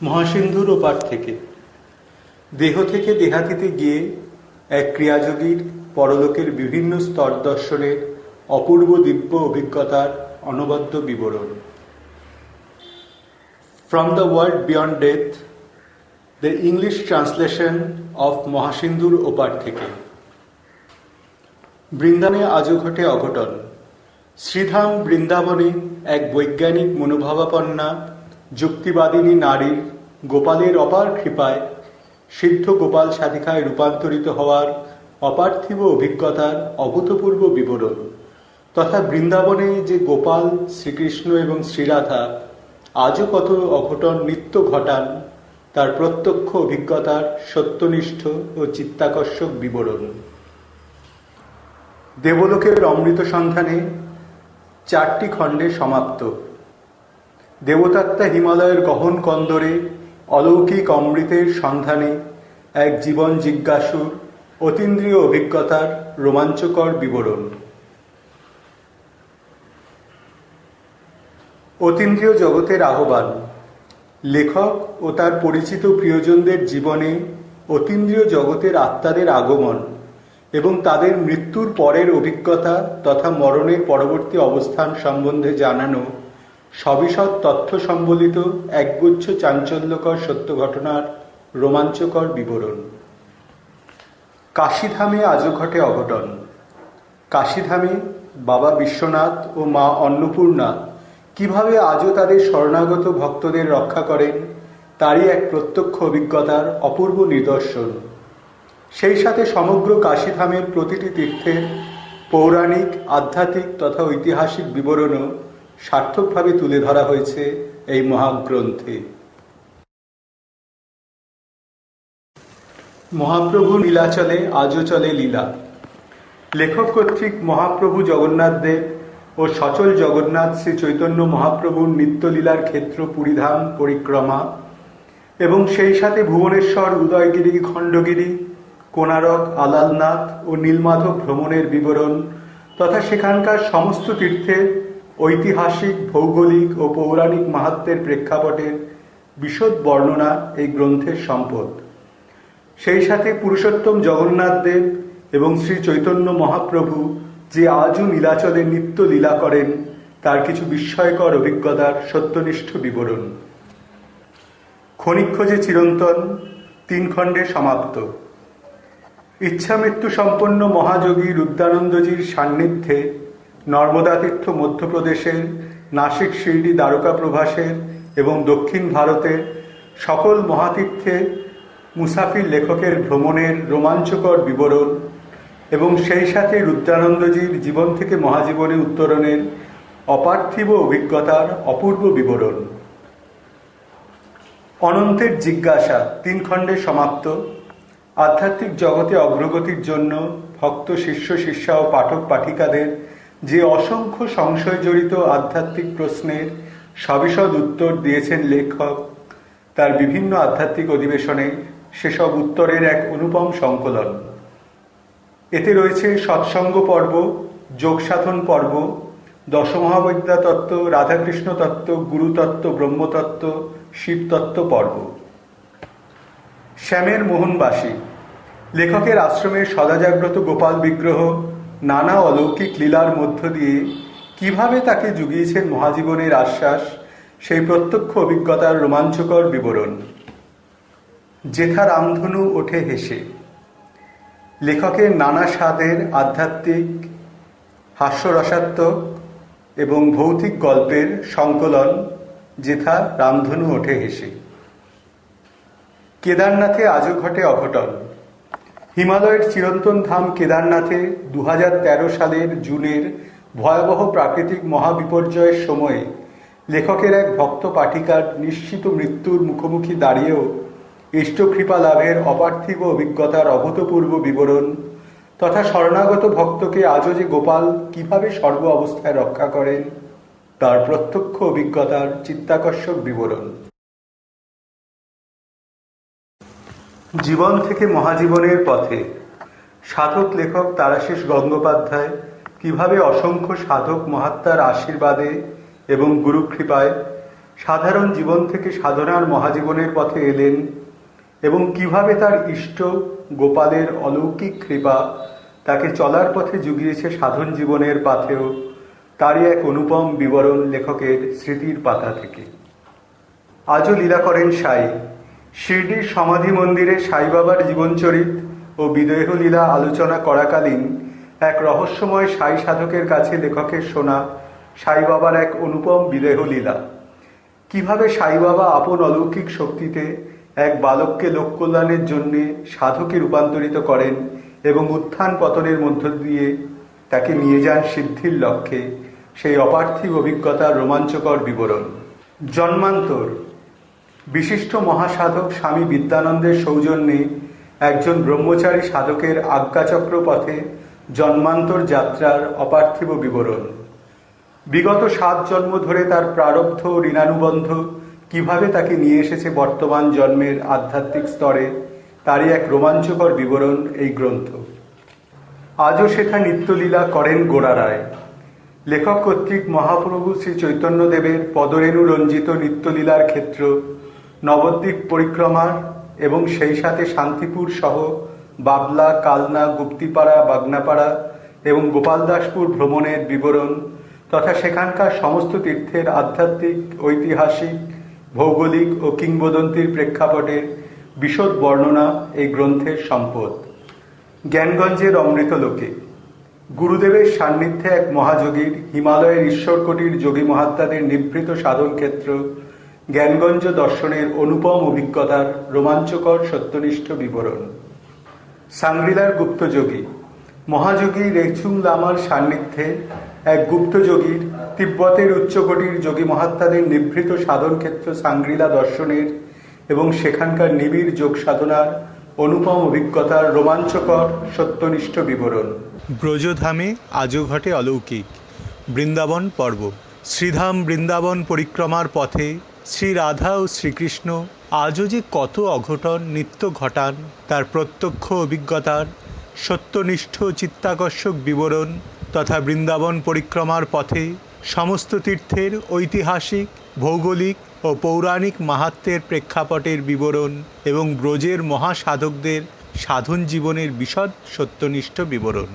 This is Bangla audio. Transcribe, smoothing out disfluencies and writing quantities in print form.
মহাসিন্ধুর ওপার থেকে দেহ থেকে দেহাতীতে গিয়ে এক ক্রিয়াযোগীর পরলোকের বিভিন্ন স্তর দর্শনের অপূর্ব দিব্য অভিজ্ঞতার অনবদ্য বিবরণ। From the world beyond death, the English translation of মহাসিন্ধুর ওপার থেকে। বৃন্দাবনে আজও ঘটে অঘটন। শ্রীধাম বৃন্দাবনে এক বৈজ্ঞানিক মনোভাবাপন্না যুক্তিবাদিনী নারীর গোপালের অপার কৃপায় সিদ্ধ গোপাল সাধিকায় রূপান্তরিত হওয়ার অপার্থিব অভিজ্ঞতার অভূতপূর্ব বিবরণ তথা বৃন্দাবনে যে গোপাল, শ্রীকৃষ্ণ এবং শ্রীরাধা আজও কত অঘটন নিত্য ঘটান তার প্রত্যক্ষ অভিজ্ঞতার সত্যনিষ্ঠ ও চিত্তাকর্ষক বিবরণ। দেবলোকের অমৃত সন্ধানে 4টি খণ্ডে সমাপ্ত। দেবতাত্মা হিমালয়ের গহন কন্দরে অলৌকিক অমৃতের সন্ধানে এক জীবন জিজ্ঞাসুর অতীন্দ্রিয় অভিজ্ঞতার রোমাঞ্চকর বিবরণ। অতীন্দ্রিয় জগতের আহ্বান। লেখক ও তার পরিচিত প্রিয়জনদের জীবনে অতীন্দ্রিয় জগতের আত্মাদের আগমন এবং তাদের মৃত্যুর পরের অভিজ্ঞতা তথা মরণের পরবর্তী অবস্থান সম্বন্ধে জানানো সবিশদ তথ্য সম্বলিত একগুচ্ছ চাঞ্চল্যকর সত্য ঘটনার রোমাঞ্চকর বিবরণ। কাশীধামে আজও ঘটে অঘটন। কাশীধামে বাবা বিশ্বনাথ ও মা অন্নপূর্ণা কিভাবে আজও তাদের শরণাগত ভক্তদের রক্ষা করেন তারই এক প্রত্যক্ষ অভিজ্ঞতার অপূর্ব নিদর্শন। সেই সাথে সমগ্র কাশীধামের প্রতিটি তীর্থের পৌরাণিক, আধ্যাত্মিক তথা ঐতিহাসিক বিবরণও সার্থকভাবে তুলে ধরা হয়েছে এই মহাগ্রন্থে। মহাপ্রভু লীলাচলে আজও চলে লীলা। লেখক কর্তৃক মহাপ্রভু জগন্নাথ দেব ও সচল জগন্নাথ শ্রী চৈতন্য মহাপ্রভুর নিত্যলীলার ক্ষেত্র পুরীধাম পরিক্রমা এবং সেই সাথে ভুবনেশ্বর, উদয়গিরি, খণ্ডগিরি, কোনারক, আলালনাথ ও নীলমাধব ভ্রমণের বিবরণ তথা সেখানকার সমস্ত তীর্থের ঐতিহাসিক, ভৌগোলিক ও পৌরাণিক মাহাত্ম্যের প্রেক্ষাপটের বিশদ বর্ণনা এই গ্রন্থের সম্পদ। সেই সাথে পুরুষোত্তম জগন্নাথ দেব এবং শ্রী চৈতন্য মহাপ্রভু যে আজও নীলাচলে নিত্য লীলা করেন তার কিছু বিস্ময়কর অভিজ্ঞতার সত্যনিষ্ঠ বিবরণ। ক্ষণিক খোঁজে চিরন্তন 3 খণ্ডে সমাপ্ত। ইচ্ছামৃত্যু সম্পন্ন মহাযোগী রুদ্রানন্দজির সান্নিধ্যে নর্মদা তীর্থ মধ্যপ্রদেশের, নাসিক, শিরডি, দ্বারকা প্রভাসের এবং দক্ষিণ ভারতের সকল মহাতীর্থে মুসাফির লেখকের ভ্রমণের রোমাঞ্চকর বিবরণ এবং সেই সাথে রুদ্রানন্দজির জীবন থেকে মহাজীবনে উত্তরণের অপার্থিব অভিজ্ঞতার অপূর্ব বিবরণ। অনন্তের জিজ্ঞাসা 3 খণ্ডে সমাপ্ত। আধ্যাত্মিক জগতে অগ্রগতির জন্য ভক্ত, শিষ্য, শিষ্যা ও পাঠক পাঠিকাদের যে অসংখ্য সংশয় জড়িত আধ্যাত্মিক প্রশ্নের সবিশদ উত্তর দিয়েছেন লেখক তার বিভিন্ন আধ্যাত্মিক অধিবেশনে সেসব উত্তরের এক অনুপম সংকলন। এতে রয়েছে সৎসঙ্গ পর্ব, যোগসাধন পর্ব, দশমহাবিদ্যা তত্ত্ব, রাধাকৃষ্ণ তত্ত্ব, গুরুতত্ত্ব, ব্রহ্মতত্ত্ব, শিবতত্ত্ব পর্ব। শ্যামের মোহনবাসী। লেখকের আশ্রমের সদাজাগ্রত গোপাল বিগ্রহ নানা অলৌকিক লীলার মধ্য দিয়ে কিভাবে তাকে জুগিয়েছেন মহাজীবনের আশ্বাস সেই প্রত্যক্ষ অভিজ্ঞতার রোমাঞ্চকর বিবরণ। যেথা রামধনু ওঠে হেসে। লেখকের নানা স্বাদের আধ্যাত্মিক, হাস্যরসাত্মক এবং ভৌতিক গল্পের সংকলন যেথা রামধনু ওঠে হেসে। কেদারনাথে আজও ঘটে অঘটন। হিমালয়ের চিরন্তন ধাম কেদারনাথে 2013 সালের জুনের ভয়াবহ প্রাকৃতিক মহাবিপর্যয়ের সময়ে লেখকের এক ভক্ত পাঠিকার নিশ্চিত মৃত্যুর মুখোমুখি দাঁড়িয়েও ইষ্টকৃপা লাভের অপার্থিব অভিজ্ঞতার অভূতপূর্ব বিবরণ তথা শরণাগত ভক্তকে আজও যে গোপাল কিভাবে সর্ব অবস্থায় রক্ষা করেন তার প্রত্যক্ষ অভিজ্ঞতার চিত্তাকর্ষক বিবরণ। জীবন থেকে মহাজীবনের পথে সাধক লেখক তারাশীষ গঙ্গোপাধ্যায় কিভাবে অসংখ্য সাধক মহাত্মার আশীর্বাদে এবং গুরুকৃপায় সাধারণ জীবন থেকে সাধনার মহাজীবনের পথে এলেন এবং কিভাবে তার ইষ্ট গোপালের অলৌকিক কৃপা তাকে চলার পথে জুগিয়েছে সাধন জীবনের পাথেও, তারই এক অনুপম বিবরণ লেখকের স্মৃতির পাতা থেকে। আজও লীলা করেন সাই। শিরডির সমাধি মন্দিরে সাই বাবার জীবনচরিত ও বিদেহ লীলা আলোচনা করাকালীন এক রহস্যময় সাই সাধকের কাছে লেখকের শোনা সাই বাবার এক অনুপম বিদেহ লীলা। কিভাবে সাই বাবা আপন অলৌকিক শক্তিতে এক বালককে লোককল্যাণের জন্যে সাধকে রূপান্তরিত করেন এবং উত্থান পতনের মধ্য দিয়ে তাকে নিয়ে যান সিদ্ধির লক্ষ্যে, সেই অপার্থিব অভিজ্ঞতার রোমাঞ্চকর বিবরণ। জন্মান্তর। বিশিষ্ট মহাসাধক স্বামী বিদ্যানন্দের সৌজন্যে একজন ব্রহ্মচারী সাধকের আজ্ঞাচক্র পথে জন্মান্তর যাত্রার অপার্থিব বিবরণ। বিগত 7 জন্ম ধরে তার প্রারব্ধ ঋণানুবন্ধ কিভাবে তাকে নিয়ে এসেছে বর্তমান জন্মের আধ্যাত্মিক স্তরে, তারই এক রোমাঞ্চকর বিবরণ এই গ্রন্থ। আজও সেথা নিত্যলীলা করেন গোড়া রায়। লেখক কর্তৃক মহাপ্রভু শ্রী চৈতন্যদেবের পদরেণু রঞ্জিত নিত্যলীলার ক্ষেত্র, নবদ্বীপ পরিক্রমার এবং সেই সাথে শান্তিপুর সহ বাবলা, কালনা, গুপ্তিপাড়া, বাগনাপাড়া এবং গোপালদাসপুর ভ্রমণের বিবরণ তথা সেখানকার সমস্ত তীর্থের আধ্যাত্মিক, ঐতিহাসিক, ভৌগোলিক ও কিংবদন্তির প্রেক্ষাপটের বিশদ বর্ণনা এই গ্রন্থের সম্পদ। জ্ঞানগঞ্জের অমৃতলোকে। গুরুদেবের সান্নিধ্যে এক মহাযোগীর, হিমালয়ের ঈশ্বরকোটির যোগী মহাত্মাদের নিভৃত সাধন ক্ষেত্র জ্ঞানগঞ্জ দর্শনের অনুপম অভিজ্ঞতার রোমাঞ্চকর সত্যনিষ্ঠ বিবরণ। সাংগ্রিলার গুপ্তযোগী। মহাযোগী রেচুং লামার সান্নিধ্যে এক গুপ্তযোগীর, তিব্বতের উচ্চকোটির যোগী মহাত্মাদের নিভৃত সাধন ক্ষেত্র সাংগ্রিলা দর্শনের এবং সেখানকার নিবিড় যোগ সাধনার অনুপম অভিজ্ঞতার রোমাঞ্চকর সত্যনিষ্ঠ বিবরণ। ব্রজধামে আজও ঘটে অলৌকিক। বৃন্দাবন পর্ব। শ্রীধাম বৃন্দাবন পরিক্রমার পথে শ্রী রাধা ও শ্রীকৃষ্ণ আজও যে কত অঘটন নিত্য ঘটান তার প্রত্যক্ষ অভিজ্ঞতার সত্যনিষ্ঠ চিত্তাকর্ষক বিবরণ তথা বৃন্দাবন পরিক্রমার পথে সমস্ত তীর্থের ঐতিহাসিক, ভৌগোলিক ও পৌরাণিক মাহাত্ম্যের প্রেক্ষাপটের বিবরণ এবং ব্রজের মহাসাধকদের সাধন জীবনের বিশদ সত্যনিষ্ঠ বিবরণ।